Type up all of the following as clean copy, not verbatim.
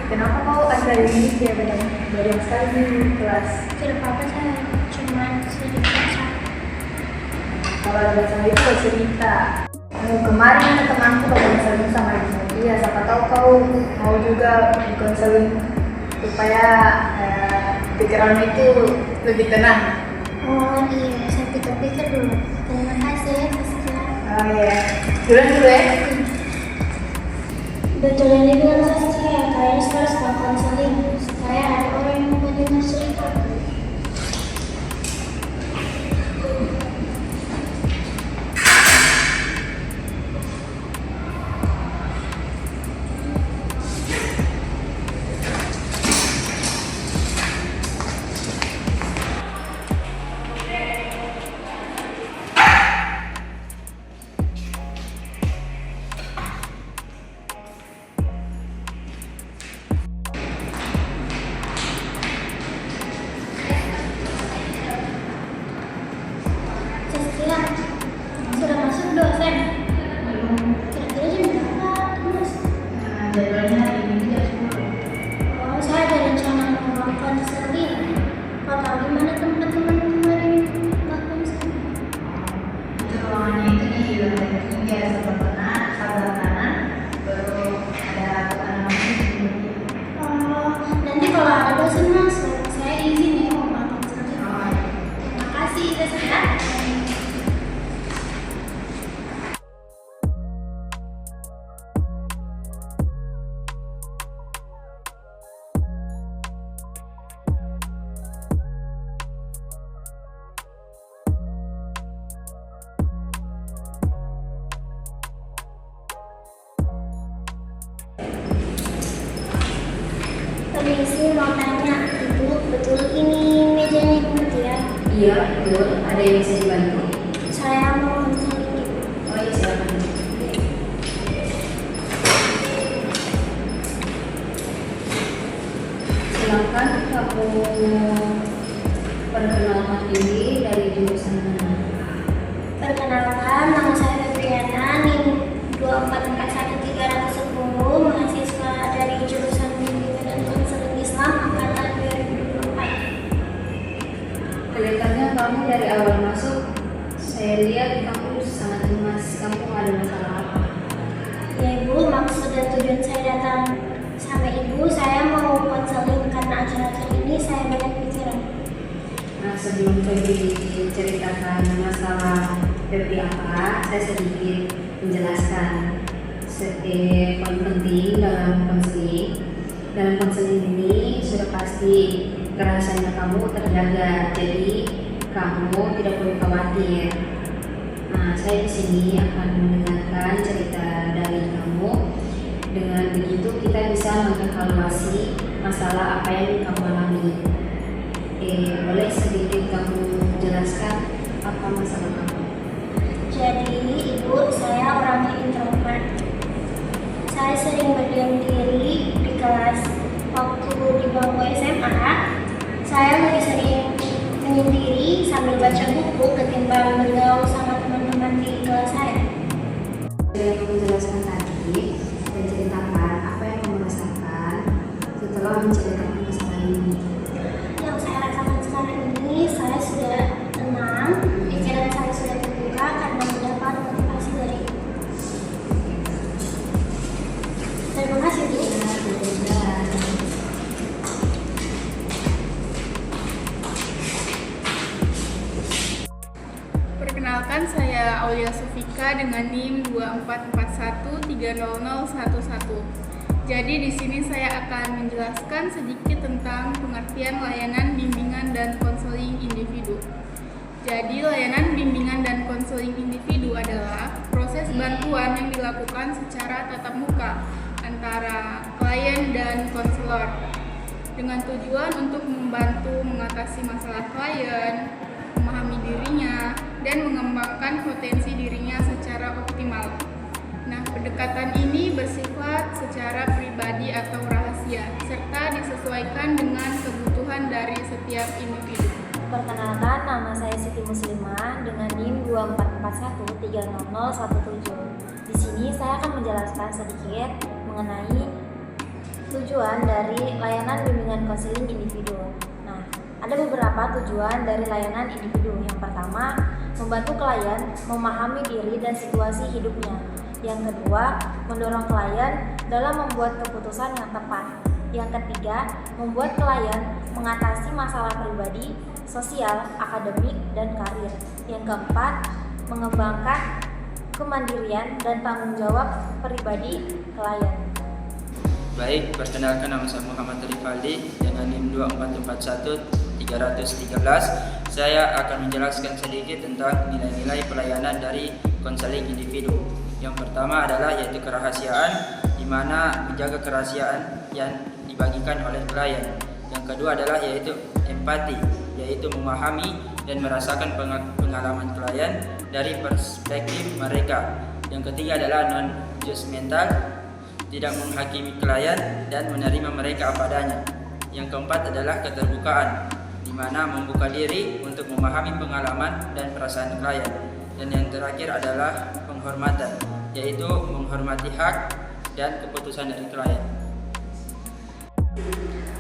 kenapa kau akhir ini dia banyak sekali di kelas? Tidak apa-apa, saya cuma sedikit sakit. Kalau ada masalah itu kau cerita. Kemarin ada temanku konseling sama dia. Siapa tahu kau mau juga konseling supaya pikiranmu itu lebih tenang. Oh iya, saya pikir-pikir dulu. Terima kasih ya, Saskia. Oh iya, dulu ya. Betul yang dibilang Saskia, kayaknya harus ke konseling. Saya ada orang yang mau dengar cerita. Saskia, sudah masuk dosen? Kira-kira jam berapa, Mas? Jadwalnya hari ini jam 10. Oh, saya ada rencana mau konseling. Kau tahu di mana tempat teman-teman yang mau konseling? Itu ruangannya itu di lantai 3 sebelah kanan, baru ada kanan masuk. Oh, nanti kalau ada dosen masuk, saya izin ya mau konseling. Terima kasih, Saskia. Permisi, mau tanya, Ibu, betul ini mejanya Ibu ya? Iya, betul. Ada yang bisa dibantu? Saya mau konseling Ibu. Oh iya, silakan. Silakan kamu perkenalkan diri dari jurusan mana? Perkenalkan, nama saya Febriana, NIM 2441310, mahasiswa dari jurusan Bimbingan dan Konseling Islam angkatan 2024. Kelihatannya kamu dari awal masuk, saya lihat kamu sangat cemas. Kamu ada masalah apa? Ya Ibu, maksud dan tujuan saya datang sama Ibu, saya mau konseling karena akhir-akhir ini saya banyak pikiran. Nah, sebelum Febri ceritakan masalah Febri apa, saya sedikit menjelaskan setiap poin penting dalam konseling. Dalam konseling ini sudah pasti kerahasiaan kamu terjaga, jadi kamu tidak perlu khawatir. Nah, saya di sini akan mendengarkan cerita dari kamu. Dengan begitu kita bisa mengevaluasi masalah apa yang kamu alami. Boleh sedikit kamu jelaskan apa masalah kamu? Jadi Ibu, saya orangnya introvert. Saya sering berdiam diri di kelas. Waktu di bangku SMA, saya lebih sering menyendiri sambil baca buku ketimbang bergaul sama teman-teman di kelas saya. Yang kamu jelaskan tadi dan ceritakan apa yang kamu rasakan setelah menceritakan masalah ini. Yang saya rasakan sekarang ini, saya sudah tenang, pikiran saya sudah terbuka karena mendapat motivasi dari Ibu. Terima kasih Bu. Perkenalkan, saya Aulia Sofika dengan NIM 244130011. Jadi di sini saya akan menjelaskan sedikit tentang pengertian layanan bimbingan dan konseling individu. Jadi layanan bimbingan dan konseling individu adalah proses bantuan yang dilakukan secara tatap muka antara klien dan konselor dengan tujuan untuk membantu mengatasi masalah klien, memahami dirinya, dan mengembangkan potensi dirinya secara optimal. Nah, pendekatan ini bersifat secara pribadi atau rahasia, serta disesuaikan dengan kebutuhan dari setiap individu. Perkenalkan, nama saya Siti Muslimah dengan NIM 244130017. Di sini saya akan menjelaskan sedikit mengenai Tujuan dari layanan bimbingan konseling individu. Nah, ada beberapa tujuan dari layanan individu. Yang pertama, membantu klien memahami diri dan situasi hidupnya. Yang kedua, mendorong klien dalam membuat keputusan yang tepat. Yang ketiga, membuat klien mengatasi masalah pribadi, sosial, akademik, dan karir. Yang keempat, mengembangkan kemandirian dan tanggung jawab pribadi klien. Baik, perkenalkan nama saya Muhammad Rifaldi dengan NIM 2411313. Saya akan menjelaskan sedikit tentang nilai-nilai pelayanan dari konseling individu. Yang pertama adalah yaitu kerahasiaan, di mana menjaga kerahasiaan yang dibagikan oleh klien. Yang kedua adalah yaitu empati, yaitu memahami dan merasakan pengalaman klien dari perspektif mereka. Yang ketiga adalah non-judgmental, tidak menghakimi klien dan menerima mereka apa adanya. Yang keempat adalah keterbukaan, di mana membuka diri untuk memahami pengalaman dan perasaan klien. Dan yang terakhir adalah penghormatan, yaitu menghormati hak dan keputusan dari klien.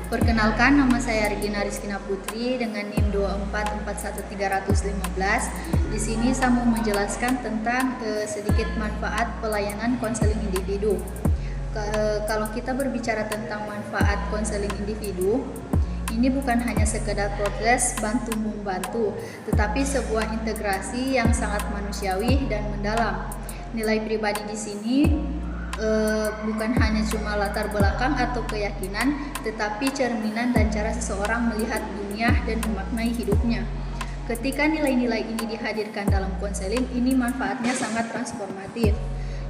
Perkenalkan, nama saya Regina Rizkina Putri dengan NIM 2441315. Di sini saya mau menjelaskan tentang sedikit manfaat pelayanan konseling individu. Kalau kita berbicara tentang manfaat konseling individu, ini bukan hanya sekedar proses bantu-membantu, tetapi sebuah integrasi yang sangat manusiawi dan mendalam. Nilai pribadi di sini bukan hanya cuma latar belakang atau keyakinan, tetapi cerminan dan cara seseorang melihat dunia dan memaknai hidupnya. Ketika nilai-nilai ini dihadirkan dalam konseling, ini manfaatnya sangat transformatif.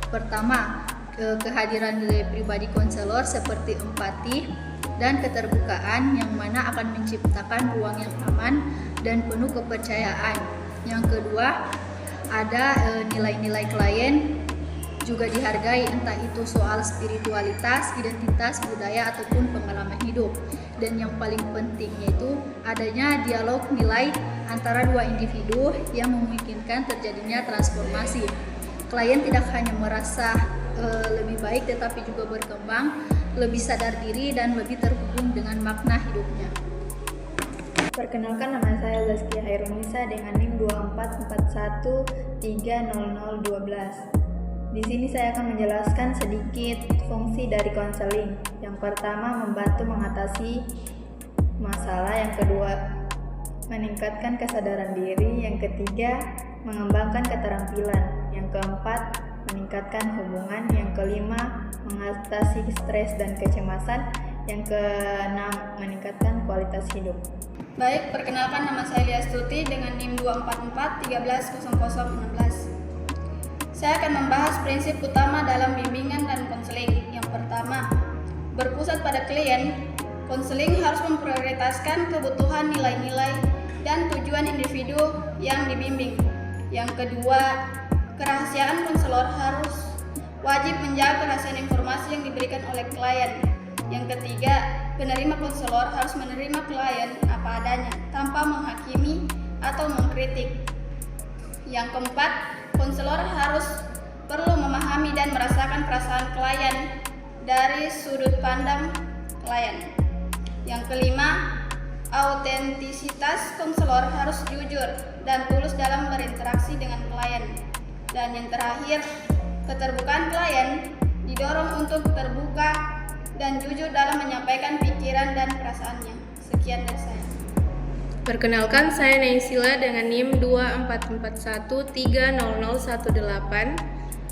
Pertama, kehadiran nilai pribadi konselor seperti empati dan keterbukaan yang mana akan menciptakan ruang yang aman dan penuh kepercayaan. Yang kedua, ada nilai-nilai klien juga dihargai, entah itu soal spiritualitas, identitas, budaya, ataupun pengalaman hidup. Dan yang paling penting yaitu adanya dialog nilai antara dua individu yang memungkinkan terjadinya transformasi. Klien tidak hanya merasa lebih baik, tetapi juga berkembang, lebih sadar diri, dan lebih terhubung dengan makna hidupnya. Perkenalkan, nama saya Zaskia Hairunisa dengan NIM 244130012. Di sini saya akan menjelaskan sedikit fungsi dari konseling. Yang pertama, membantu mengatasi masalah. Yang kedua, meningkatkan kesadaran diri. Yang ketiga, mengembangkan keterampilan. Yang keempat, meningkatkan hubungan. Yang kelima, mengatasi stres dan kecemasan. Yang keenam, meningkatkan kualitas hidup. Baik, perkenalkan, nama saya Lia Stuti dengan NIM 244130016. Saya akan membahas prinsip utama dalam bimbingan dan konseling. Yang pertama, berpusat pada klien. Konseling harus memprioritaskan kebutuhan, nilai-nilai, dan tujuan individu yang dibimbing. Yang kedua, kerahasiaan konselor harus wajib menjaga kerahasiaan informasi yang diberikan oleh klien. Yang ketiga, penerima konselor harus menerima klien apa adanya tanpa menghakimi atau mengkritik. Yang keempat, konselor harus perlu memahami dan merasakan perasaan klien dari sudut pandang klien. Yang kelima, autentisitas konselor harus jujur dan tulus dalam berinteraksi dengan klien. Dan yang terakhir, keterbukaan klien didorong untuk terbuka dan jujur dalam menyampaikan pikiran dan perasaannya. Sekian dari saya. Perkenalkan, saya Naysila dengan NIM 244130018.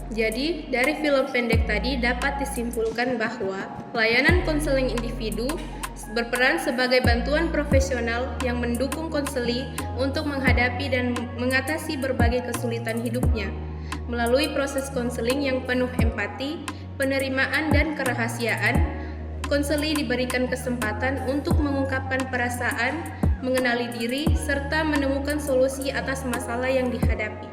Jadi, dari film pendek tadi dapat disimpulkan bahwa layanan konseling individu berperan sebagai bantuan profesional yang mendukung konseli untuk menghadapi dan mengatasi berbagai kesulitan hidupnya. Melalui proses konseling yang penuh empati, penerimaan, dan kerahasiaan, konseli diberikan kesempatan untuk mengungkapkan perasaan, mengenali diri, serta menemukan solusi atas masalah yang dihadapi.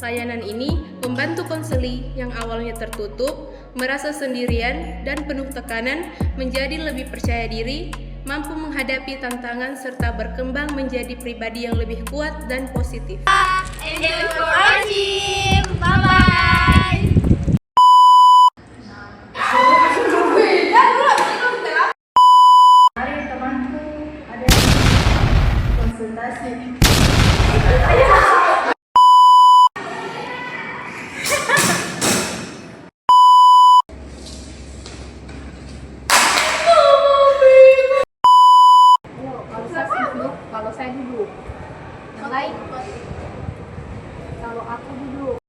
Layanan ini membantu konseli yang awalnya tertutup, merasa sendirian, dan penuh tekanan menjadi lebih percaya diri, mampu menghadapi tantangan, serta berkembang menjadi pribadi yang lebih kuat dan positif. Enjoy for watching. Bye-bye. konsultasi. Kalau saya duduk, kalau saya duduk. Yang lain, kalau aku duduk.